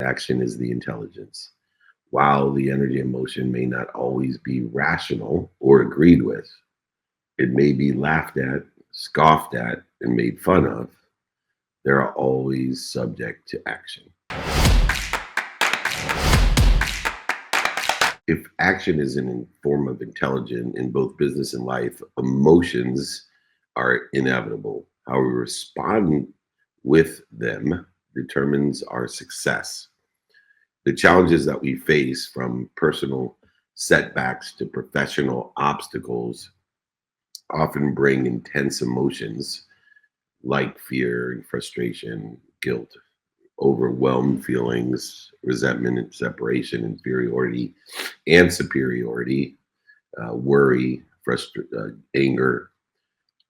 action is the intelligence. While the energy and motion may not always be rational or agreed with, it may be laughed at, scoffed at, and made fun of. They're always subject to action. If action is in a form of intelligence in both business and life, emotions are inevitable. How we respond with them determines our success. The challenges that we face, from personal setbacks to professional obstacles, often bring intense emotions like fear and frustration, guilt, overwhelmed feelings, resentment and separation, inferiority and superiority, worry, anger.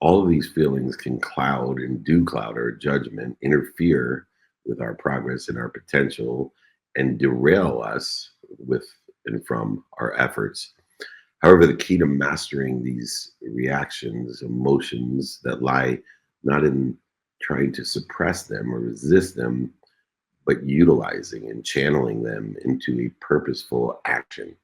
All of these feelings can cloud and do cloud our judgment, interfere with our progress and our potential, and derail us with and from our efforts. However, the key to mastering these reactions, emotions that lie not in trying to suppress them or resist them, but utilizing and channeling them into a purposeful action.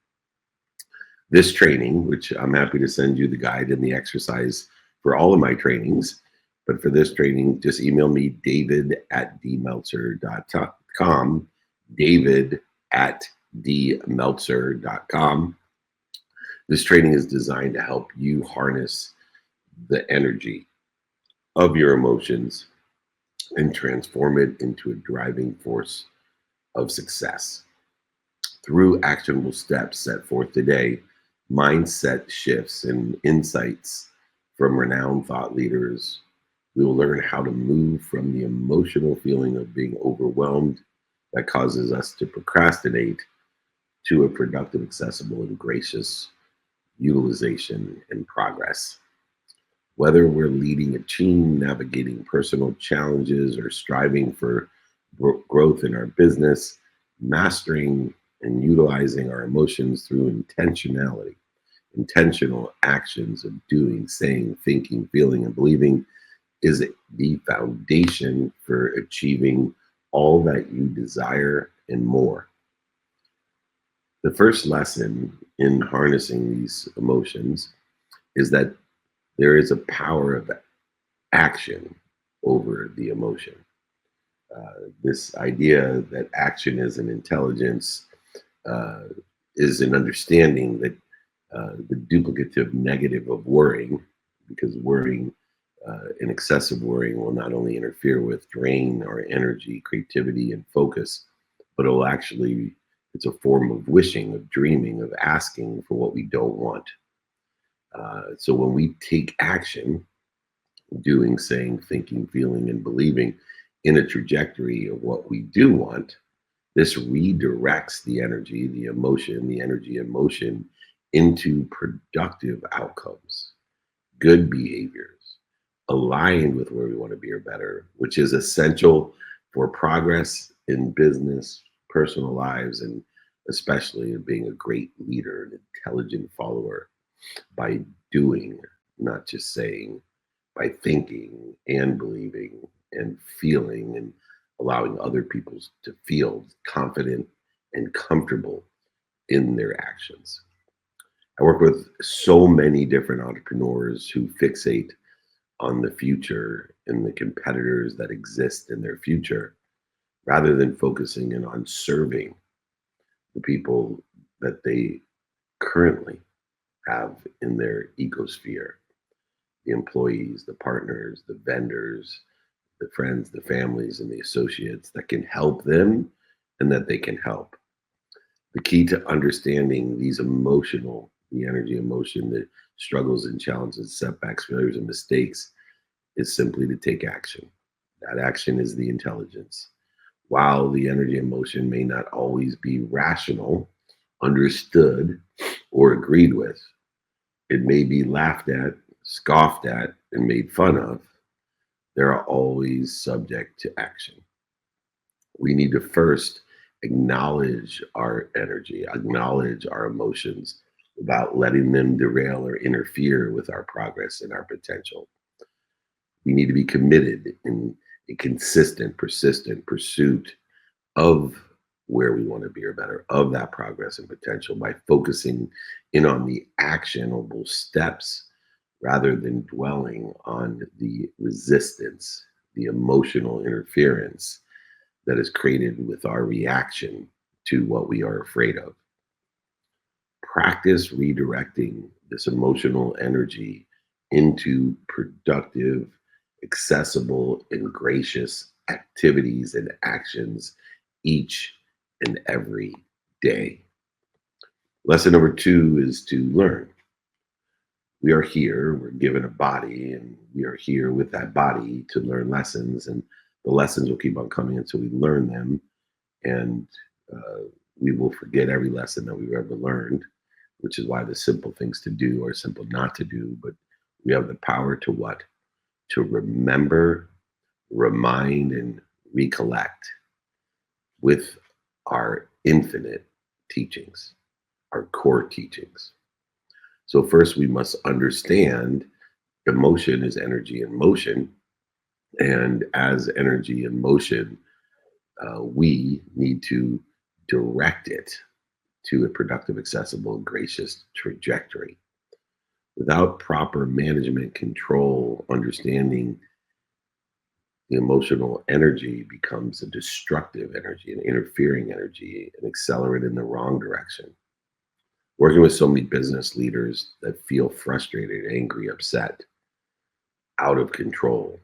This training, which I'm happy to send you the guide and the exercise for all of my trainings, but for this training, just email me, david@dmeltzer.com, david@dmeltzer.com. This training is designed to help you harness the energy of your emotions and transform it into a driving force of success. Through actionable steps set forth today, mindset shifts and insights from renowned thought leaders, we will learn how to move from the emotional feeling of being overwhelmed that causes us to procrastinate to a productive, accessible, and gracious utilization and progress. Whether we're leading a team, navigating personal challenges, or striving for growth in our business, mastering and utilizing our emotions through intentionality, intentional actions of doing, saying, thinking, feeling, and believing is the foundation for achieving all that you desire and more. The first lesson in harnessing these emotions is that there is a power of action over the emotion. This idea that action is an intelligence is an understanding that the duplicative negative of worrying, because worrying and excessive worrying will not only interfere with, drain our energy, creativity, and focus, but it'll actually, it's a form of wishing, of dreaming, of asking for what we don't want. So when we take action, doing, saying, thinking, feeling, and believing in a trajectory of what we do want, this redirects the energy, the emotion, the energy and motion into productive outcomes, good behaviors, aligned with where we want to be or better, which is essential for progress in business, personal lives, and especially in being a great leader, an intelligent follower, by doing, not just saying, by thinking and believing and feeling and allowing other people to feel confident and comfortable in their actions. I work with so many different entrepreneurs who fixate on the future and the competitors that exist in their future rather than focusing in on serving the people that they currently have in their ecosphere, the employees, the partners, the vendors, the friends, the families, and the associates that can help them and that they can help. The key to understanding these emotional, the energy, emotion, the struggles and challenges, setbacks, failures, and mistakes is simply to take action. That action is the intelligence. While the energy and motion may not always be rational, understood, or agreed with, it may be laughed at, scoffed at, and made fun of. They're always subject to action. We need to first acknowledge our energy, acknowledge our emotions without letting them derail or interfere with our progress and our potential. We need to be committed in a consistent, persistent pursuit of where we want to be or better, of that progress and potential by focusing in on the actionable steps rather than dwelling on the resistance, the emotional interference that is created with our reaction to what we are afraid of. Practice redirecting this emotional energy into productive, accessible, and gracious activities and actions each and every day. Lesson number two is to learn. We are here, we're given a body, and we are here with that body to learn lessons, and the lessons will keep on coming until we learn them. And uh, we will forget every lesson that we've ever learned, which is why the simple things to do are simple not to do. But we have the power to what? To remember, remind, and recollect with our infinite teachings, our core teachings. So, first, we must understand emotion is energy in motion. And as energy in motion, we need to direct it to a productive, accessible, and gracious trajectory. Without proper management control, understanding the emotional energy becomes a destructive energy, an interfering energy, an accelerant in the wrong direction. Working with so many business leaders that feel frustrated, angry, upset, out of control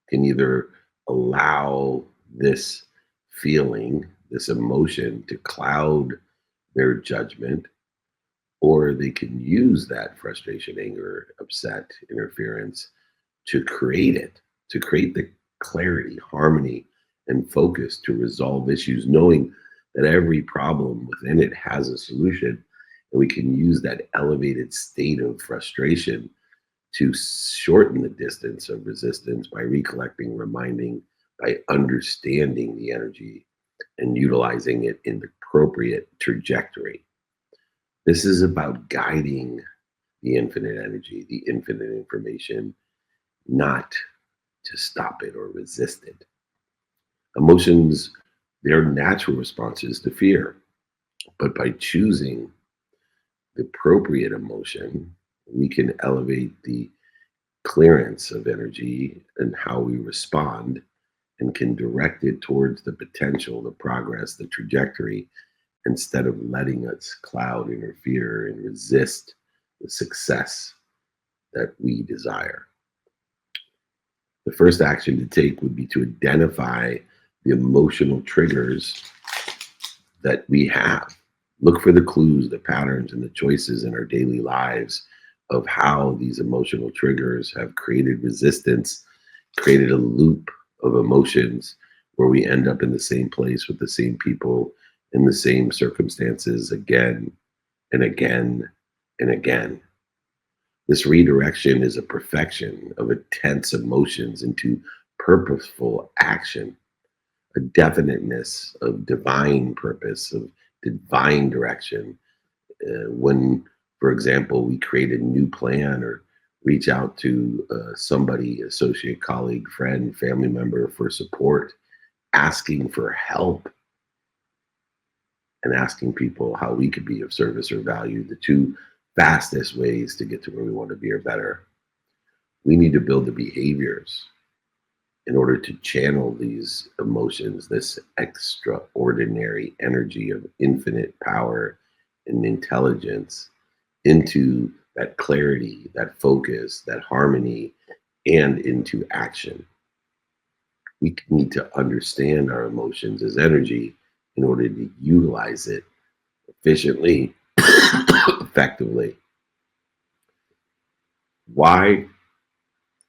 can either allow this feeling, this emotion to cloud their judgment, or they can use that frustration, anger, upset, interference to create it, to create the clarity, harmony, and focus to resolve issues, knowing that every problem within it has a solution. And we can use that elevated state of frustration to shorten the distance of resistance by recollecting, reminding, by understanding the energy and utilizing it in the appropriate trajectory. This is about guiding the infinite energy, the infinite information, not to stop it or resist it. Emotions, they're natural responses to fear, but by choosing the appropriate emotion, we can elevate the clearance of energy and how we respond and can direct it towards the potential, the progress, the trajectory, instead of letting us cloud, interfere, and resist the success that we desire. The first action to take would be to identify the emotional triggers that we have. Look for the clues, the patterns, and the choices in our daily lives of how these emotional triggers have created resistance, created a loop of emotions where we end up in the same place with the same people in the same circumstances again and again and again. This redirection is a perfection of intense emotions into purposeful action, a definiteness of divine purpose, of divine direction. When, for example, we create a new plan or reach out to somebody, associate, colleague, friend, family member for support, asking for help and asking people how we could be of service or value, the two fastest ways to get to where we want to be or better. We need to build the behaviors in order to channel these emotions, this extraordinary energy of infinite power and intelligence into that clarity, that focus, that harmony, and into action. We need to understand our emotions as energy in order to utilize it efficiently, effectively. Why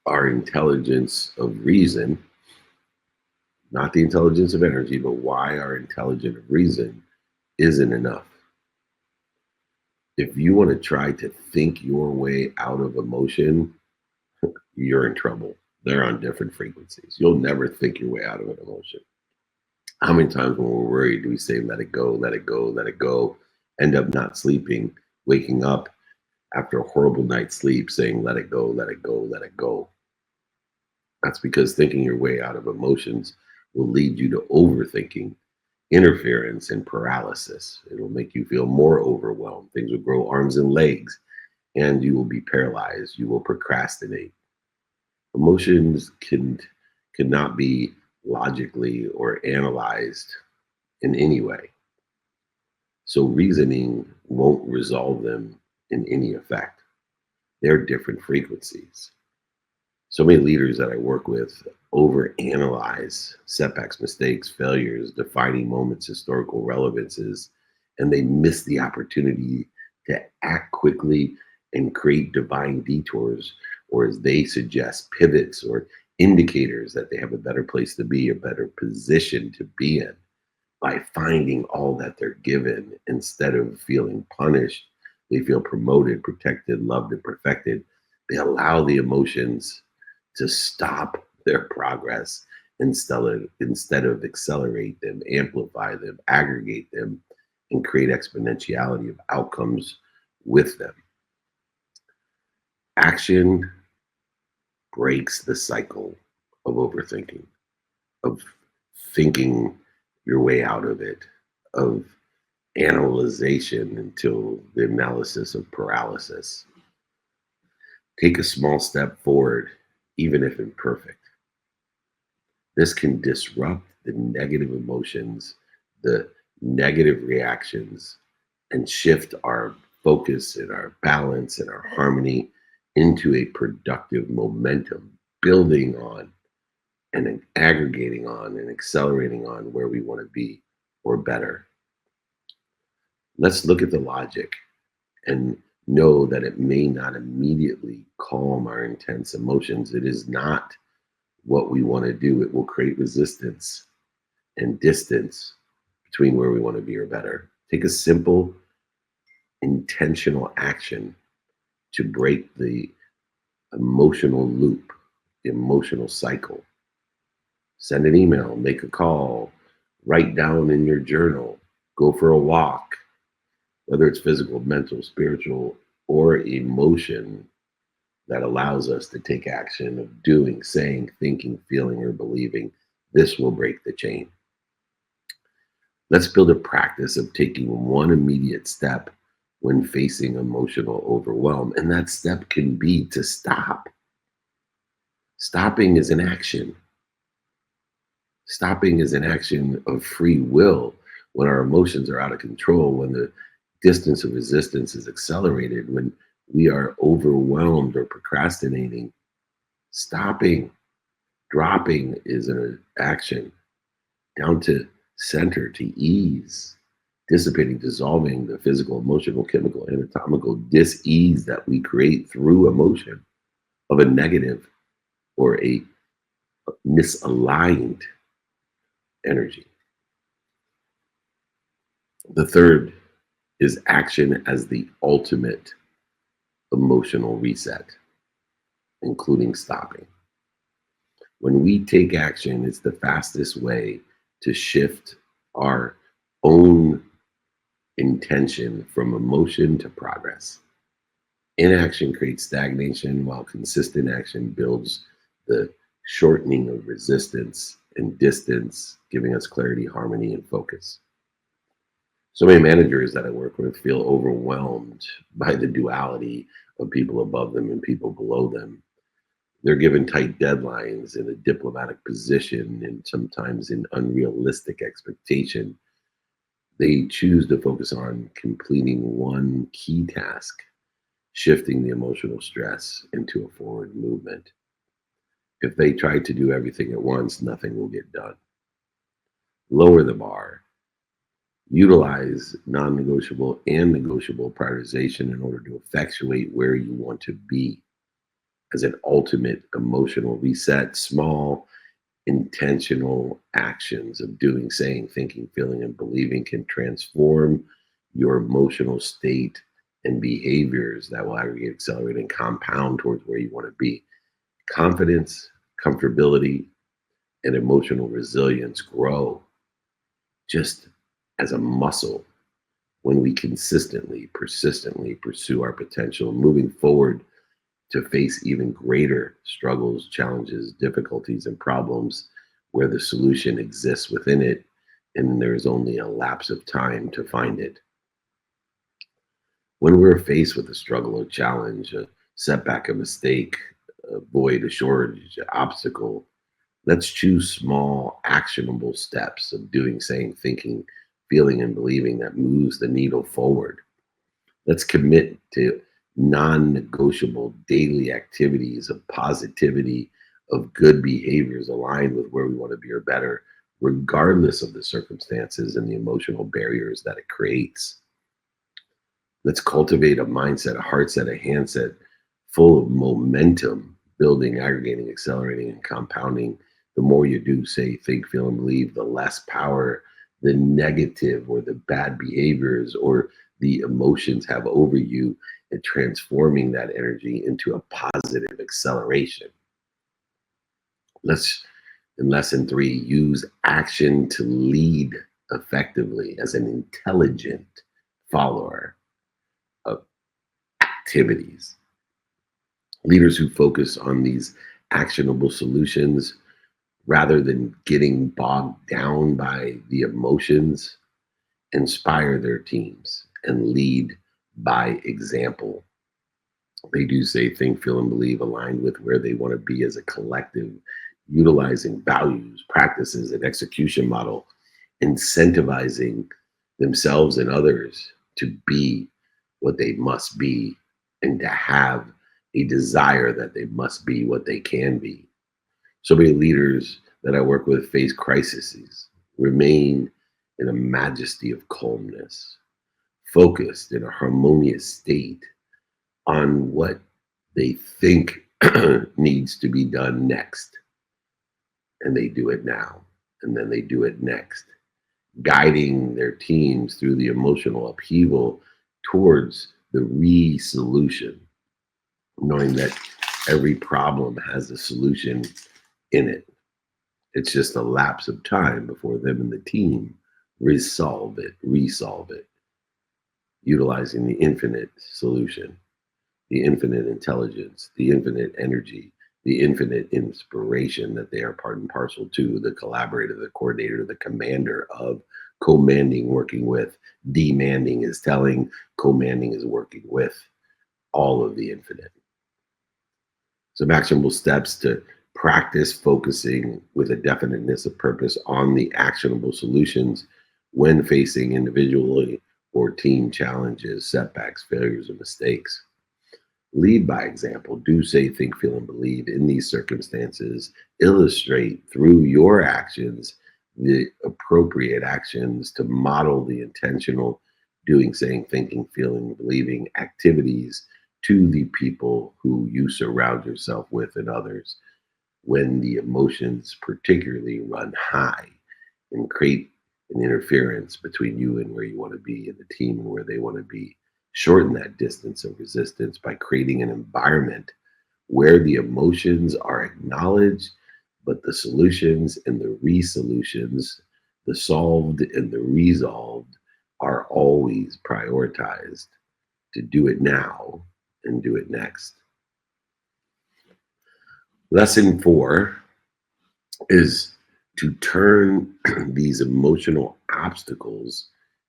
our intelligence of reason, not the intelligence of energy, but why our intelligence of reason isn't enough. If you want to try to think your way out of emotion, you're in trouble. They're on different frequencies. You'll never think your way out of an emotion. How many times when we're worried do we say, let it go, let it go, let it go, end up not sleeping, waking up after a horrible night's sleep saying, let it go, let it go, let it go? That's because thinking your way out of emotions will lead you to overthinking interference and paralysis. It'll make you feel more overwhelmed. Things will grow arms and legs, and you will be paralyzed. You will procrastinate. Emotions cannot be logically or analyzed in any way. So reasoning won't resolve them in any effect. They're different frequencies. So many leaders that I work with overanalyze setbacks, mistakes, failures, defining moments, historical relevances, and they miss the opportunity to act quickly and create divine detours, or as they suggest, pivots or indicators that they have a better place to be, a better position to be in by finding all that they're given instead of feeling punished. They feel promoted, protected, loved, and perfected. They allow the emotions to stop their progress instead of accelerate them, amplify them, aggregate them, and create exponentiality of outcomes with them. Action breaks the cycle of overthinking, of thinking your way out of it, of analyzation until the analysis of paralysis. Take a small step forward, even if imperfect. This can disrupt the negative emotions, the negative reactions, and shift our focus and our balance and our harmony into a productive momentum, building on and aggregating on and accelerating on where we want to be or better. Let's look at the logic and know that it may not immediately calm our intense emotions. It is not what we want to do. It will create resistance and distance between where we want to be or better. Take a simple, intentional action to break the emotional loop, the emotional cycle. Send an email, make a call, write down in your journal, go for a walk, whether it's physical, mental, spiritual, or emotion that allows us to take action of doing, saying, thinking, feeling, or believing. This will break the chain. Let's build a practice of taking one immediate step when facing emotional overwhelm. And that step can be to stop. Stopping is an action. Stopping is an action of free will when our emotions are out of control, when the distance of resistance is accelerated, when we are overwhelmed or procrastinating. Stopping, dropping is an action. Down to center, to ease, dissipating, dissolving the physical, emotional, chemical, anatomical dis-ease that we create through emotion of a negative or a misaligned energy. The third is action as the ultimate emotional reset, including stopping. When we take action, it's the fastest way to shift our own intention from emotion to progress. Inaction creates stagnation, while consistent action builds the shortening of resistance and distance, giving us clarity, harmony, and focus. So many managers that I work with feel overwhelmed by the duality of people above them and people below them. They're given tight deadlines in a diplomatic position and sometimes in unrealistic expectation. They choose to focus on completing one key task, shifting the emotional stress into a forward movement. If they try to do everything at once, nothing will get done. Lower the bar. Utilize non-negotiable and negotiable prioritization in order to effectuate where you want to be. As an ultimate emotional reset, small intentional actions of doing, saying, thinking, feeling, and believing can transform your emotional state and behaviors that will aggregate, accelerate, and compound towards where you want to be. Confidence, comfortability, and emotional resilience grow just as a muscle when we consistently, persistently pursue our potential, moving forward to face even greater struggles, challenges, difficulties, and problems where the solution exists within it. and there's only a lapse of time to find it. When we're faced with a struggle or challenge, a setback, a mistake, a void, a shortage, an obstacle, let's choose small, actionable steps of doing, saying, thinking, feeling, and believing that moves the needle forward. Let's commit to non negotiable daily activities of positivity, of good behaviors aligned with where we want to be or better, regardless of the circumstances and the emotional barriers that it creates. Let's cultivate a mindset, a heart set, a hand set full of momentum, building, aggregating, accelerating, and compounding. The more you do, say, think, feel, and believe, the less power the negative or the bad behaviors or the emotions have over you, and transforming that energy into a positive acceleration. Let's, in lesson 3, use action to lead effectively as an intelligent follower of activities. Leaders who focus on these actionable solutions rather than getting bogged down by the emotions inspire their teams and lead by example. They do say, think, feel, and believe aligned with where they want to be as a collective, utilizing values, practices, and execution model, incentivizing themselves and others to be what they must be and to have a desire that they must be what they can be. So many leaders that I work with face crises, remain in a majesty of calmness, focused in a harmonious state on what they think needs to be done next. And they do it now. And then they do it next, guiding their teams through the emotional upheaval towards the re-solution, knowing that every problem has a solution in it. It's just a lapse of time before them and the team resolve it, utilizing the infinite solution, the infinite intelligence, the infinite energy, the infinite inspiration that they are part and parcel to, the collaborator, the coordinator, the commander of, commanding, working with, demanding is telling, commanding is working with, all of the infinite. Some actionable steps to practice focusing with a definiteness of purpose on the actionable solutions when facing individually or team challenges, setbacks, failures, and mistakes. Lead by example. Do, say, think, feel, and believe in these circumstances. Illustrate through your actions the appropriate actions to model the intentional doing, saying, thinking, feeling, believing activities to the people who you surround yourself with and others when the emotions particularly run high and create an interference between you and where you want to be and the team and where they want to be. Shorten that distance of resistance by creating an environment where the emotions are acknowledged, but the solutions and the resolutions, the solved and the resolved, are always prioritized to do it now and do it next. Lesson 4 is to turn these emotional obstacles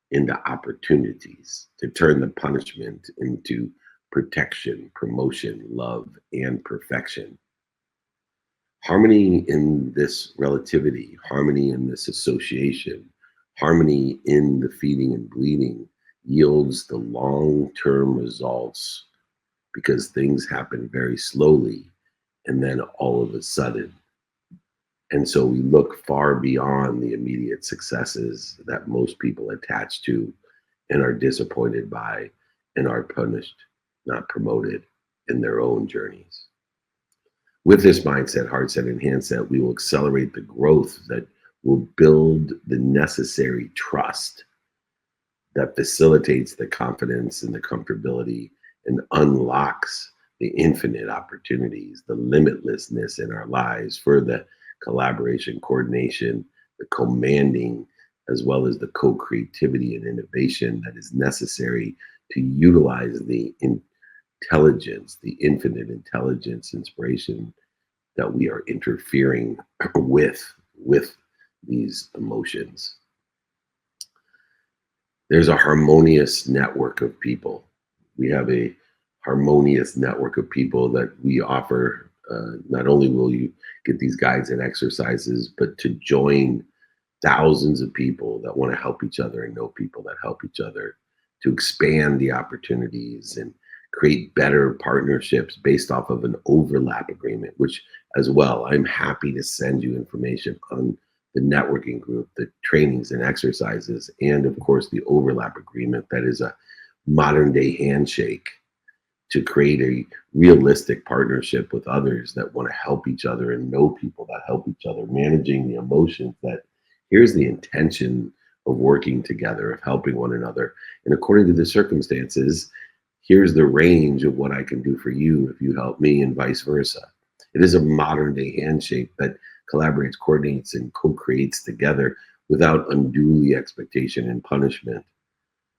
into opportunities, to turn the punishment into protection, promotion, love, and perfection. Harmony in this relativity, harmony in this association, harmony in the feeding and bleeding yields the long term results because things happen very slowly and then all of a sudden. And so we look far beyond the immediate successes that most people attach to and are disappointed by and are punished, not promoted in their own journeys. With this mindset, heart set, and hand set, we will accelerate the growth that will build the necessary trust that facilitates the confidence and the comfortability and unlocks the infinite opportunities, the limitlessness in our lives for the collaboration, coordination, the commanding, as well as the co-creativity and innovation that is necessary to utilize the intelligence, the infinite intelligence, inspiration that we are interfering with these emotions. There's a harmonious network of people. We have a harmonious network of people that we offer. Not only will you get these guides and exercises, but to join thousands of people that want to help each other and know people that help each other, to expand the opportunities and create better partnerships based off of an overlap agreement, which as well, I'm happy to send you information on the networking group, the trainings and exercises, and of course the overlap agreement that is a modern day handshake to create a realistic partnership with others that want to help each other and know people that help each other, managing the emotions that here's the intention of working together, of helping one another. And according to the circumstances, here's the range of what I can do for you if you help me, and vice versa. It is a modern day handshake that collaborates, coordinates, and co creates together without unduly expectation and punishment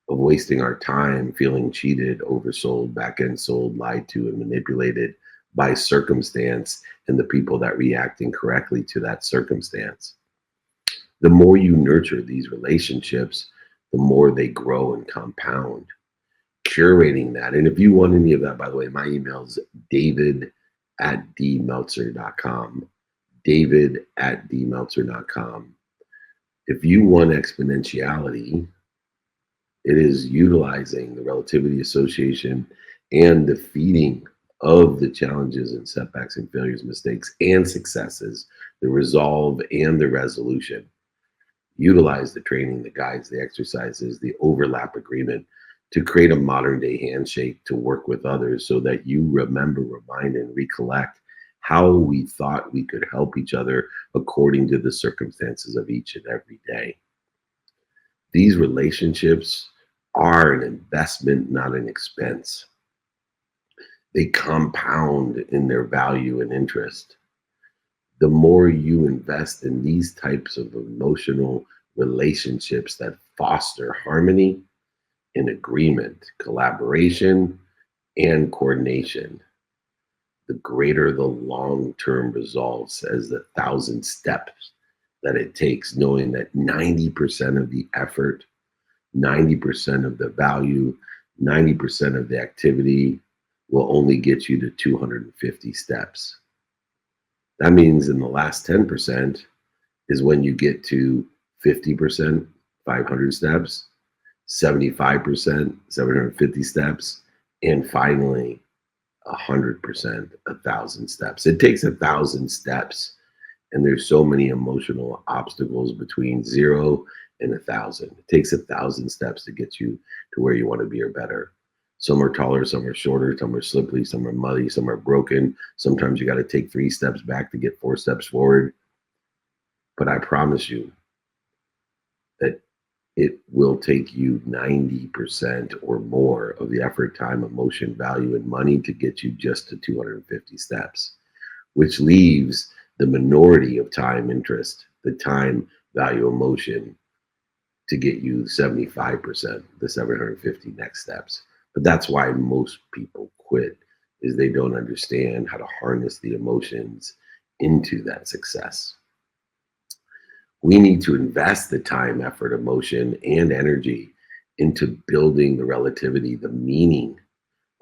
of wasting our time feeling cheated, oversold, back end sold, lied to, and manipulated by circumstance and the people that react incorrectly to that circumstance. The more you nurture these relationships, the more they grow and compound. Curating that. And if you want any of that, by the way, my email is david@dmeltzer.com. David@dmeltzer.com. If you want exponentiality, it is utilizing the relativity association and defeating of the challenges and setbacks and failures, mistakes and successes, the resolve and the resolution. Utilize the training, the guides, the exercises, the overlap agreement to create a modern day handshake to work with others so that you remember, remind, and recollect how we thought we could help each other according to the circumstances of each and every day. These relationships are an investment, not an expense. They compound in their value and interest. The more you invest in these types of emotional relationships that foster harmony and agreement, collaboration, and coordination, the greater the long term results as the thousand steps that it takes, knowing that 90% of the effort, 90% of the value, 90% of the activity will only get you to 250 steps. That means in the last 10% is when you get to 50%, 500 steps, 75%, 750 steps, and finally 100%, 1,000 steps. It takes 1,000 steps, and there's so many emotional obstacles between 0 and 1,000. It takes 1,000 steps to get you to where you want to be or better. Some are taller, some are shorter, some are slippery, some are muddy, some are broken. Sometimes you got to take 3 steps back to get 4 steps forward. But I promise you that it will take you 90% or more of the effort, time, emotion, value, and money to get you just to 250 steps, which leaves the minority of time, interest, the time, value, emotion to get you 75%, the 750 next steps. But that's why most people quit, is they don't understand how to harness the emotions into that success. We need to invest the time, effort, emotion, and energy into building the relativity, the meaning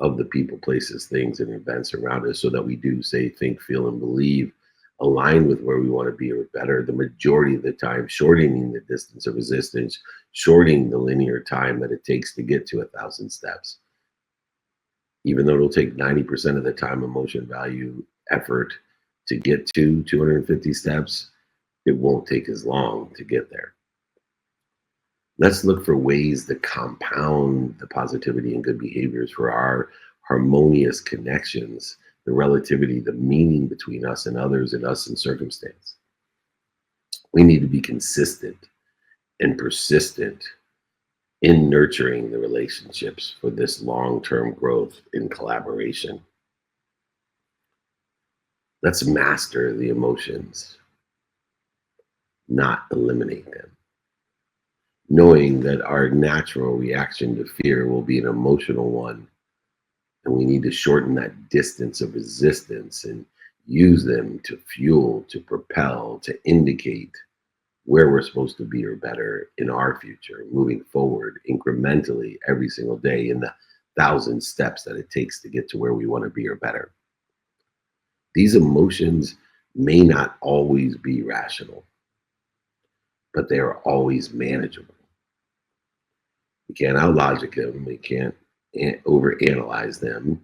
of the people, places, things, and events around us so that we do say, think, feel, and believe align with where we want to be or better the majority of the time, shortening the distance of resistance, shortening the linear time that it takes to get to 1,000 steps. Even though it'll take 90% of the time, emotion, value, effort to get to 250 steps, it won't take as long to get there. Let's look for ways to compound the positivity and good behaviors for our harmonious connections, the relativity, the meaning between us and others and us and circumstance. We need to be consistent and persistent in nurturing the relationships for this long-term growth in collaboration. Let's master the emotions, not eliminate them. Knowing that our natural reaction to fear will be an emotional one, and we need to shorten that distance of resistance and use them to fuel, to propel, to indicate where we're supposed to be or better in our future, moving forward incrementally every single day in the thousand steps that it takes to get to where we want to be or better. These emotions may not always be rational, but they are always manageable. We can't outlogic them, we can't overanalyze them,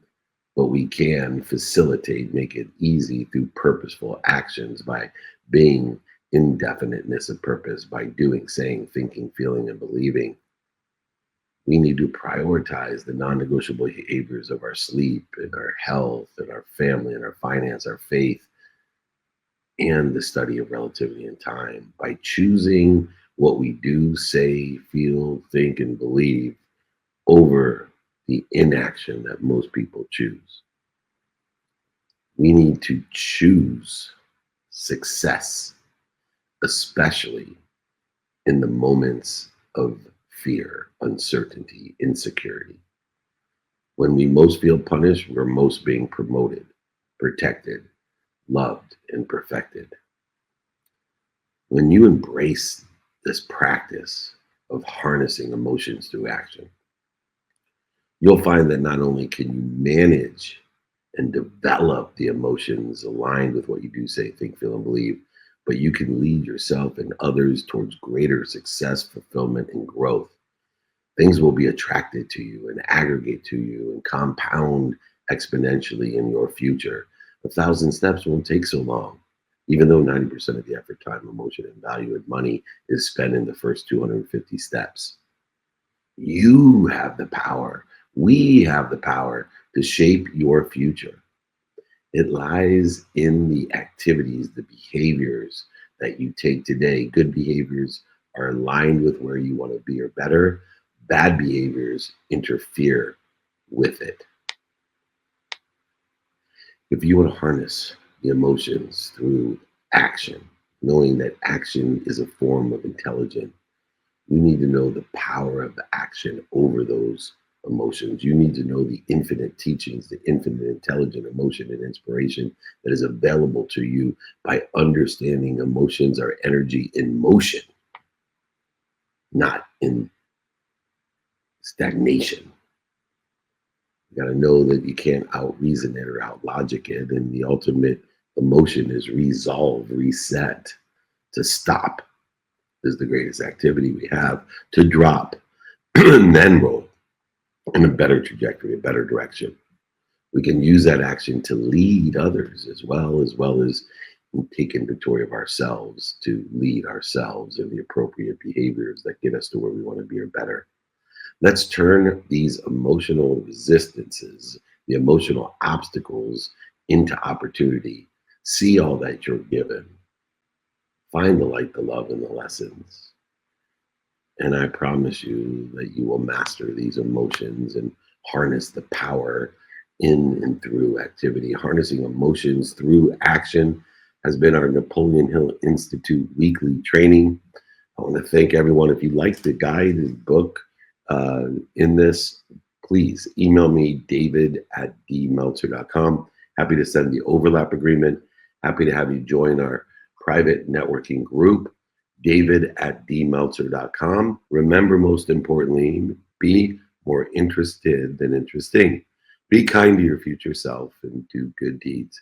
but we can facilitate, make it easy through purposeful actions by being indefiniteness of purpose, by doing, saying, thinking, feeling, and believing. We need to prioritize the non-negotiable behaviors of our sleep and our health and our family and our finance, our faith, and the study of relativity and time. By choosing what we do, say, feel, think, and believe over the inaction that most people choose. We need to choose success, especially in the moments of fear, uncertainty, insecurity. When we most feel punished, we're most being promoted, protected, loved, and perfected. When you embrace this practice of harnessing emotions through action, you'll find that not only can you manage and develop the emotions aligned with what you do, say, think, feel, and believe, but you can lead yourself and others towards greater success, fulfillment, and growth. Things will be attracted to you and aggregate to you and compound exponentially in your future. 1,000 steps won't take so long, even though 90% of the effort, time, emotion, and value and money is spent in the first 250 steps. You have the power. We have the power to shape your future. It lies in the activities, the behaviors that you take today. Good behaviors are aligned with where you want to be or better. Bad behaviors interfere with it. If you want to harness the emotions through action, knowing that action is a form of intelligence, you need to know the power of the action over those emotions. You need to know the infinite teachings, the infinite intelligent emotion and inspiration that is available to you by understanding emotions are energy in motion, not in stagnation. You got to know that you can't out reason it or out logic it. And the ultimate emotion is resolve, reset, to stop is the greatest activity we have, to drop and then roll in a better trajectory, a better direction. We can use that action to lead others as well as take inventory of ourselves, to lead ourselves in the appropriate behaviors that get us to where we want to be or better. Let's turn these emotional resistances, the emotional obstacles, into opportunity. See all that you're given. Find the light, the love, and the lessons. And I promise you that you will master these emotions and harness the power in and through activity. Harnessing emotions through action has been our Napoleon Hill Institute weekly training. I want to thank everyone. If you like the guide and book in this, please email me, david@dmeltzer.com. Happy to send the overlap agreement. Happy to have you join our private networking group, david@dmeltzer.com. Remember, most importantly, be more interested than interesting. Be kind to your future self and do good deeds.